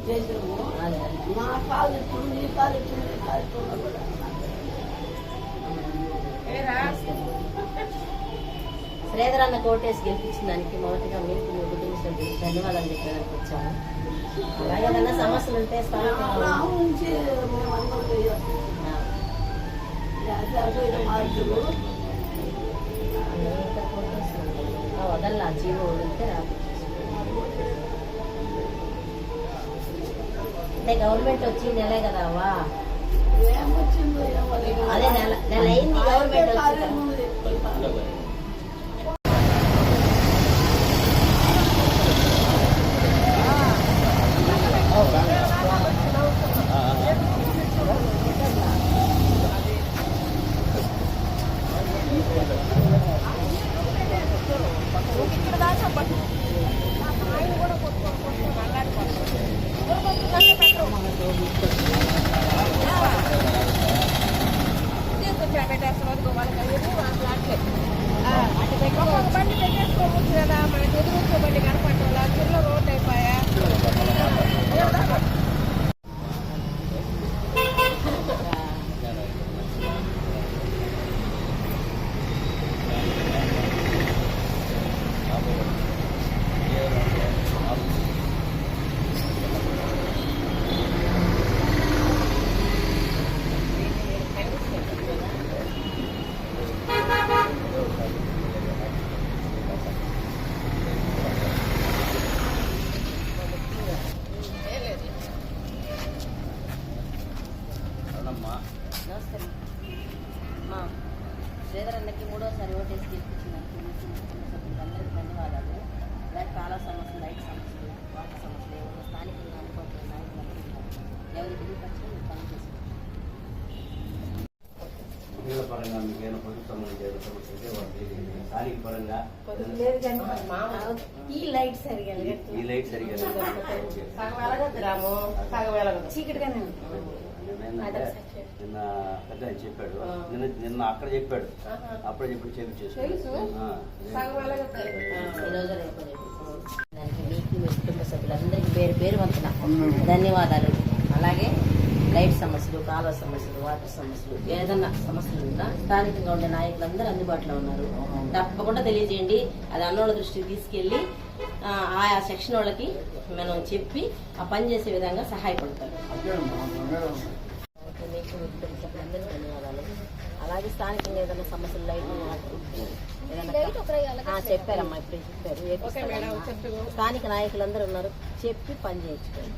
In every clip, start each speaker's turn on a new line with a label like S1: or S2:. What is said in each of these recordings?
S1: నా కాలు ఇట్టుంది కాలు ఇట్టుంది కాలు ఇట్టుంది కూడా
S2: శ్రీధర్ అన్న కోటేసి గెలిపించిన దానికి మొదటిగా మీకు మీ కుటుంబ సభ్యులు ధన్యవాదాలు చెప్పడానికి వచ్చాము. అలాగే ఏదైనా సమస్యలు ఉంటే
S1: నుంచి
S2: వదల్లా జీవో వదిలితే అంటే గవర్నమెంట్ వచ్చి నెలే కదా అవ్వా,
S1: ఏమొచ్చిందో
S2: అదే నెల అయింది గవర్నమెంట్ వచ్చి.
S3: బండి పెట్టేసుకోవచ్చు కదా, మనకి ఎదురుచ్చే బండి కనపడటం చిన్న రోడ్ అయిపోయా.
S2: నమస్తే అమ్మా. శ్రీధర్ అన్నకి మూడోసారి ఓటేసి గెలిపించినందుకు అందరికీ ధన్యవాదాలు. అలాగే చాలా సమస్యలు, లైట్ సమస్యలు, వాటర్ సమస్యలు ఏమైనా స్థానికంగా అనుకుంటున్న నాయకులందరూ ఎవరికి పక్షం పని చేసి
S4: పరంగా మీకైనా ప్రభుత్వం స్థానిక పరంగా
S2: ఈ లైట్ సరిగా
S4: ఈ లైట్ సరిగా
S2: చీకటిగానే
S4: నిన్న పెద్ద ఆయన చెప్పాడు, నిన్న అక్కడ చెప్పాడు, అప్పుడే చెప్పి
S2: దానికి మీకు మీ కుటుంబ సభ్యులందరికీ పేరు పేరు వంతున ధన్యవాదాలు. అలాగే లైట్ సమస్యలు, కాలువ సమస్యలు, వాటర్ సమస్యలు, ఏదన్నా సమస్యలు ఉన్నా స్థానికంగా ఉండే నాయకులందరూ అందుబాటులో ఉన్నారు. తప్పకుండా తెలియజేయండి. అది అన్నోళ్ళ దృష్టికి తీసుకెళ్లి ఆయా సెక్షన్ వాళ్ళకి మనం చెప్పి ఆ పని చేసే విధంగా సహాయపడతారు. మీకు అందరికీ ధన్యవాదాలు. అలాగే స్థానికంగా ఏదైనా సమస్యలు, లైట్, వాటర్ ఏదైనా చెప్పారమ్మా, ఇప్పుడు చెప్పారు. స్థానిక నాయకులందరూ ఉన్నారు, చెప్పి పని చేయించుకోండి.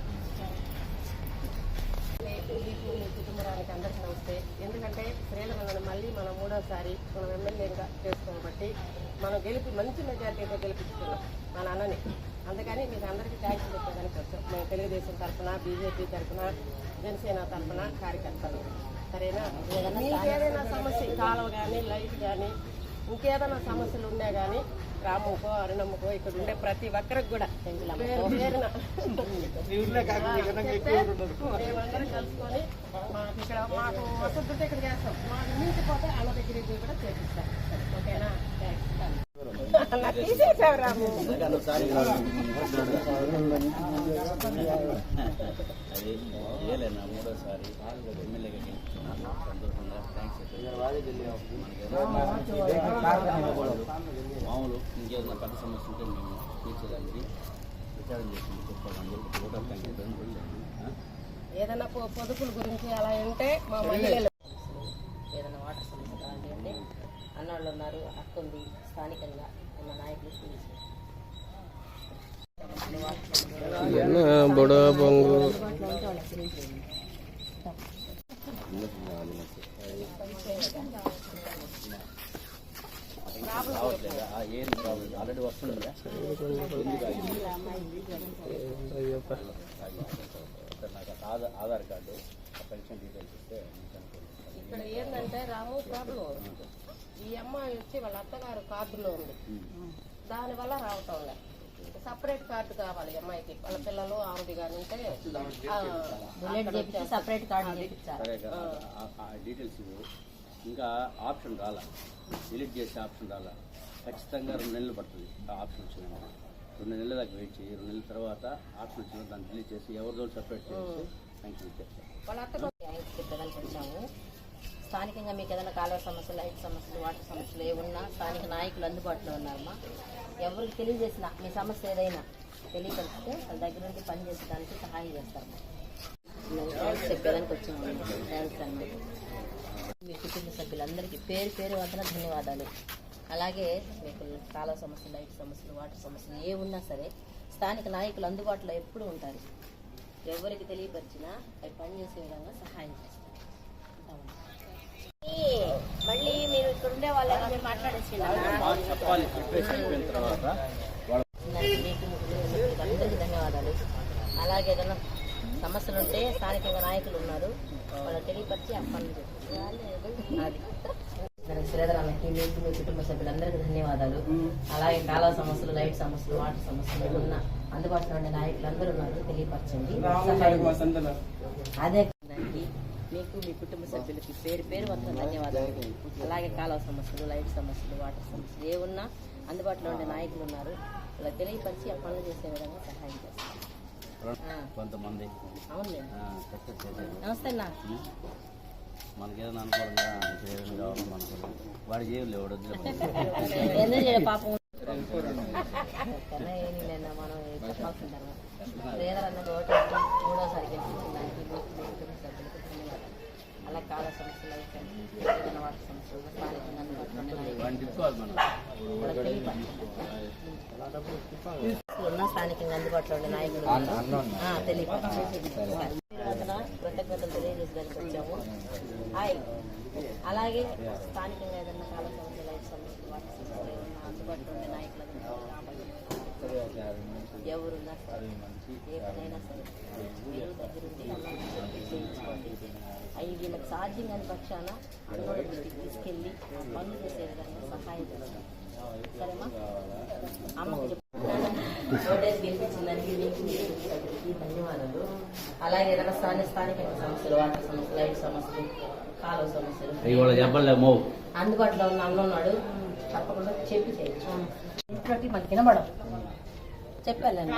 S3: కుటుంబానికి అందరికీ నమస్తే. ఎందుకంటే శ్రీధర్ మళ్ళీ మనం మూడోసారి మనం ఎమ్మెల్యేగా చేసుకోబట్టి మనం మంచి మెజార్టీతో గెలిపించుకున్నాం మన అన్నని. అందుకని మీకు అందరికీ థ్యాంక్స్ చెప్పేదానికి వచ్చాం. మేము తెలుగుదేశం తరఫున, బీజేపీ తరఫున, జనసేన తరఫున కార్యకర్తలు. సరేనా? మీకు ఏదైనా సమస్య, కాలువ కానీ లైట్ కానీ ఇంకేదైనా సమస్యలు ఉన్నా కానీ రాముకో, అరుణమ్మకో, ఇక్కడ ఉండే ప్రతి ఒక్కరికి కూడా పేరున మేమందరం కలుసుకొని మాకు ఇక్కడ మాకు వసతుంటే ఇక్కడ చేస్తాం. మాకు మించిపోతే అన్న దగ్గరికి కూడా చేపిస్తాం. ఓకేనా? తీసేసావు రాము.
S4: మూడోసారి ఎమ్మెల్యేగా గెలుచుకున్నాను, సంతోషంగా మామూలు ఇంకేదైనా పెద్ద సమస్య ఉంటే మేము తీర్చేదానికి విచారం చేసి చెప్పాలి.
S3: ఏదైనా పొదుపుల గురించి అలా ఉంటే మా మహిళలు
S2: ఏదైనా వాటర్ సమస్య కావాలంటే అన్నవాళ్ళు ఉన్నారు, అక్క ఉంది, స్థానికంగా ఉన్న నాయకులు
S4: రావట్లేదా? ఏం ప్రాబ్లం ఆల్రెడీ వస్తుందా? నాకు ఆధార్ కార్డు, పెన్షన్ డీటెయిల్స్ ఇస్తే
S3: ఇక్కడ ఏంటంటే రాము ప్రాబ్లం, ఈ అమ్మాయి వచ్చి వాళ్ళ అత్తగారు కార్డులో ఉంది, దానివల్ల రావటం లేదు. సపరేట్ కార్డు కావాలి అమ్మాయికి, వాళ్ళ పిల్లలు ఆవిడ కానీ ఉంటే
S2: సపరేట్ కార్డు
S4: డీటెయిల్స్. ఇంకా ఆప్షన్ రాలా, డిలీట్ చేసే ఆప్షన్ రాలా. ఖచ్చితంగా 2 నెలలు పడుతుంది ఆ ఆప్షన్ వచ్చింది. 2 నెలల దాకా వెయిట్ చేయి. 2 నెలల తర్వాత ఆప్షన్ వచ్చిన దాన్ని డిలీట్ చేసి ఎవరిదో సపరేట్ చేసి శాంక్షన్ ఇచ్చేస్తాం.
S3: వాళ్ళ అత్తగా
S2: చెప్పడానికి వచ్చాము. స్థానికంగా మీకు ఏదైనా కాలువ సమస్యలు, లైట్ సమస్యలు, వాటర్ సమస్యలు ఏమున్నా స్థానిక నాయకులు అందుబాటులో ఉన్నారమ్మా. ఎవరికి తెలియజేసినా మీ సమస్య ఏదైనా తెలియపరిస్తే వాళ్ళ దగ్గర నుండి పనిచేసేదానికి సహాయం చేస్తారమ్మా. చెప్పేదానికి వచ్చాము. థ్యాంక్స్ అమ్మా. మీ కుటుంబ సభ్యులందరికీ పేరు పేరు వద్ద ధన్యవాదాలు. అలాగే మీకు కాలువ సమస్యలు, లైట్ సమస్యలు, వాటర్ సమస్యలు ఏ ఉన్నా సరే స్థానిక నాయకులు అందుబాటులో ఎప్పుడూ ఉంటారు. ఎవరికి తెలియపరిచినా అవి పనిచేసే విధంగా సహాయం చేస్తారు. మళ్ళీ మీరు ఇక్కడ ఉండే వాళ్ళని మీరు మాట్లాడేసి
S4: చెప్పాలి. చెప్పేసి అయిపోయిన తర్వాత
S2: అందరికీ ధన్యవాదాలు. అలాగే ఏదైనా సమస్యలు ఉంటే స్థానికంగా నాయకులు ఉన్నారు, వాళ్ళకి తెలియపరిచి ఆ పనులు చేస్తారు. అది శ్రీధరానికి మీకు మీ కుటుంబ సభ్యులందరికీ ధన్యవాదాలు. అలాగే కాలువ సమస్యలు, లైట్ సమస్యలు, వాటర్ సమస్యలు ఉన్న అందుబాటులో ఉండే నాయకులు ఉన్నారు, తెలియపరచండి. అదే దానికి మీకు మీ కుటుంబ సభ్యులకి పేరు పేరు మొత్తం ధన్యవాదాలు. అలాగే కాలువ సమస్యలు, లైట్ సమస్యలు, వాటర్ సమస్యలు ఏ ఉన్నా అందుబాటులో ఉండే నాయకులు ఉన్నారు, అలా తెలియపరిచి ఆ పనులు చేసే విధంగా సహాయం చేస్తారు.
S4: కొంతమంది
S2: అవునులే.
S4: సక్సెస్ చేసేది
S2: నమస్తే అన్న.
S4: మనకేదైనా అనుకూలంగా ఏదైనా కావాలో మనకు వాడు చేయలేవు.
S2: ఎందుకు చేయలేదు పాపం. మనం చెప్పాల్సిన తర్వాత శ్రీధరన్నకు ఓటేసి 3వసారి గెలిపించిన దానికి మీకు మీ కుటుంబ సభ్యులకు ధన్యవాదాలు. అలా కాల సమస్యలు అయితే ఏదైనా వాటి సమస్యలు స్థానికంగా ఉన్న స్థానికంగా అందుబాటులో ఉండే నాయకులు కృతజ్ఞతలు తెలియజేసేదానికి వచ్చాము. అలాగే స్థానికంగా ఏదైనా కాల సమస్యలు, లైట్ సమస్యలు, వాటి సమస్యలు ఏదైనా అందుబాటులో ఉండే నాయకులు ఎవరున్నా సరే ఏ పనైనా సరే మీరు దగ్గరుండి చేయించుకోండి. అవి వీళ్ళకి సాధ్యం కాని పక్షాన అన్నోడి దృష్టికి తీసుకెళ్ళి పనులు చేసే విధంగా సహాయం చేస్తాం. సరేమా? అమ్మకి గెలిపించిందానికి మీకు ధన్యవాదాలు. అలాగే ఏదైనా స్థానిక సమస్యలు, వాటర్ సమస్యలు, లైట్ సమస్యలు, కాలువ సమస్యలు అందుబాటులో ఉన్న అన్న ఉన్నాడు, తప్పకుండా చెప్పి చేయొచ్చు. ఇంట్లో మనకి వినబడం చెప్పాలండి.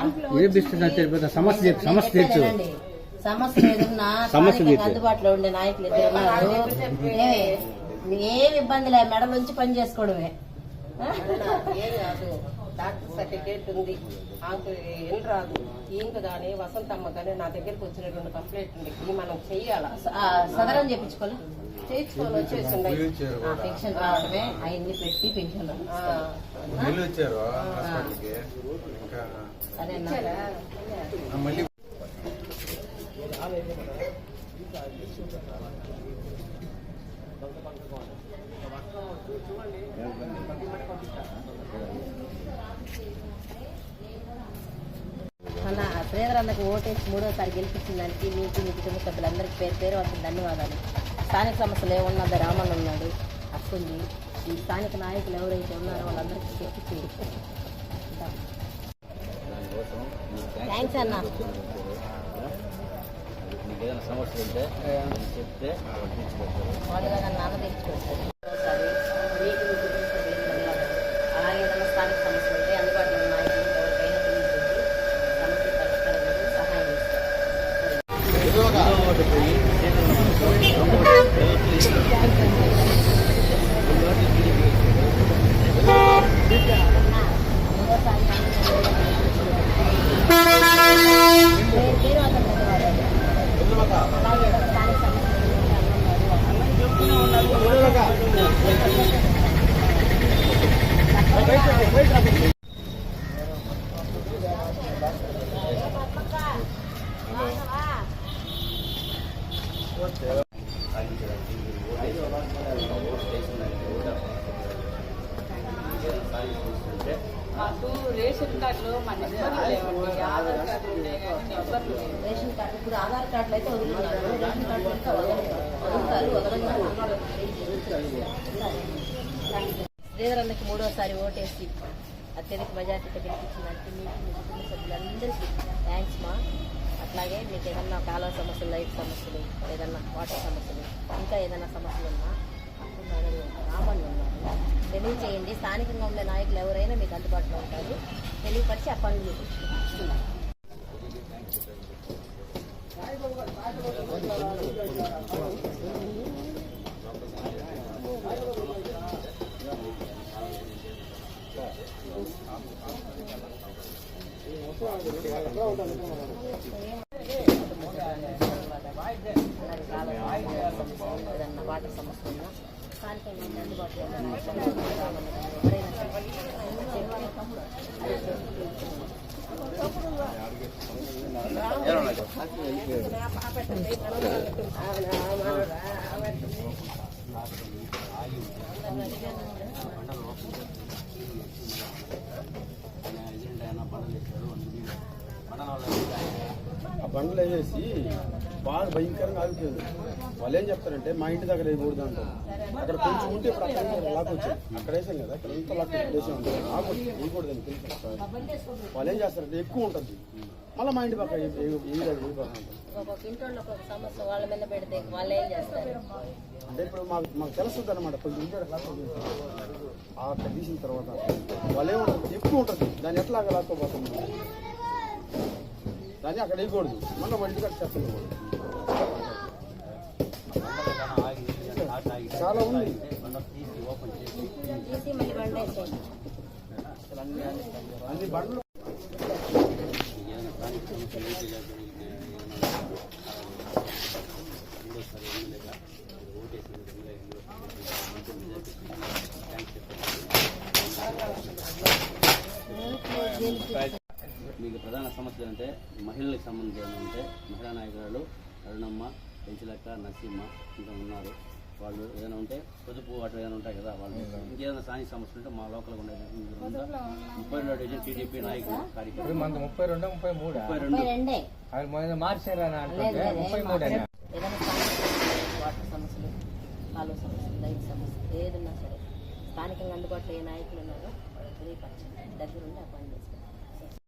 S2: సమస్యలు ఏదన్నా అందుబాటులో ఉండే నాయకులు ఇద్దరు ఉన్నారు. ఏమి ఇబ్బంది లేదు, మెడ నుంచి పని చేసుకోవడమే.
S3: ఏం కాదు, డాక్టర్ సర్టిఫికేట్ ఉంది, ఆకు ఏం రాదు. ఈంక కానీ వసంతమ్మ కానీ నా దగ్గరకు వచ్చిన 2 కంప్లైంట్ ఉంది. ఇవి మనం చెయ్యాలా?
S2: సదరం చేయించుకోవాలి,
S3: చేయించుకోవాలి. వచ్చేసింది
S2: పెన్షన్ రావడమే అవన్నీ పెట్టి పెన్షన్ సరేనా? మన శ్రీధరన్నకు ఓటేసి 3వసారి గెలిపించిన దానికి మీకు మీ కుటుంబ సభ్యులందరికీ పేరు పేరు వస్తుంది ధన్యవాదాలు. స్థానిక సమస్యలు ఏమన్నా రామన్ ఉన్నాడు, అక్కుంది. ఈ స్థానిక నాయకులు ఎవరైతే ఉన్నారో వాళ్ళందరికీ చెప్పి థ్యాంక్స్ అన్న.
S4: మీకు ఏదైనా సమస్య ఉంటే చెప్తే
S2: వాళ్ళగా నాన్న తెచ్చిపెడతారు. అలాగే ఏదైనా స్థానిక సమస్యలు ఉంటే అందుబాటులో ఉన్న నాయకులు ఎవరికైనా తెలియజేసి సమస్య పరిష్కారం సహాయం చేస్తారు.
S3: రేషన్ కార్డులో మన
S2: రేషన్ కార్డు ఇప్పుడు ఆధార్ కార్డులు అయితే వదులుతున్నారు, రేషన్ కార్డు అయితే వదలరు. శ్రీధరన్నకి 3వసారి ఓటేసి అత్యధిక మెజార్టీతో గెలిపించినట్టు మీకు మీ కుటుంబ సభ్యులందరికీ థ్యాంక్స్ మా. అట్లాగే మీకు ఏదన్నా కాలువ సమస్యలు, లైట్ సమస్యలు, ఏదన్నా వాటర్ సమస్యలు, ఇంకా ఏదైనా సమస్యలు ఉన్నా రామన్ ఉన్నారు, తెలియచేయండి. స్థానికంగా ఉండే నాయకులు ఎవరైనా మీకు అందుబాటులో ఉంటారు. తెలియపరిచి ఆ పనులు మీకు ఇస్తున్నాం. ఏదన్నా వాటర్ సమస్య ఉన్నా స్థానికంగా ఉండే అందుబాటులో ఉన్న నాయకులు ఎవరైనా
S5: ఆ బండ్లు వేసేసి బాగా భయంకరంగా ఆగిపోయింది. వాళ్ళు ఏం చెప్తారంటే మా ఇంటి దగ్గర వేయకూడదు అంటారు. అక్కడ కొంచెం ఉంటే ఇప్పుడు అక్కడ లాక్ వచ్చింది. అక్కడ వేసాం కదా, అక్కడ ఇంత లాక్ వేసే ఉంటుంది. లాక్ వేయకూడదు అని తెలుసు. వాళ్ళు ఏం చేస్తారంటే ఎక్కువ ఉంటుంది, మళ్ళీ మా ఇంటి పక్క
S2: ఒక్కొక్క ఇంట్లో ఒక్కొక్క సమస్య వాళ్ళ మీద పెడితే వాళ్ళు ఏం చేస్తారు
S5: అంటే ఇప్పుడు మాకు తెలుస్తుంది అనమాట. కొంచెం ఇంటి లాక్ అక్కడ తీసిన తర్వాత వాళ్ళు ఏముంటుంది ఎక్కువ ఉంటుంది, దాన్ని ఎట్లా లాక్కోపోతుంది, దాన్ని అక్కడ వేయకూడదు, మళ్ళీ మా ఇంటికి చెప్పకూడదు. చాలా ఉంది.
S2: తీసి మళ్ళీ బండి వేసేయండి.
S5: అన్ని బండ్లు
S4: మీకు ప్రధాన సమస్యలు అంటే మహిళలకు సంబంధించిన అంటే మహిళా నాయకురాలు అరుణమ్మ, పెంచిలక్క, నసీమ్మ ఇంకా ఉన్నారు. వాళ్ళు ఏదైనా ఉంటే పొదుపు వాటి ఏదైనా ఉంటాయి కదా, వాళ్ళు ఇంకేదైనా స్థానిక సమస్యలు ఉంటే మా లోకల్గా ఉండేది 32 డివిజన్ టీడీపీ నాయకులు కార్యక్రమం
S6: 32, 33
S2: 32
S6: అవి మార్చారా అంటే 33
S2: ఏదైనా వాటర్ సమస్యలు, కాలువ సమస్యలు, లైట్ సమస్యలు ఏదన్నా సరే స్థానికంగా అందుబాటులో ఏ నాయకులు ఉన్నారో వాళ్ళు తెలియపరచండి. దగ్గరుండి ఆ పని చేసుకోండి.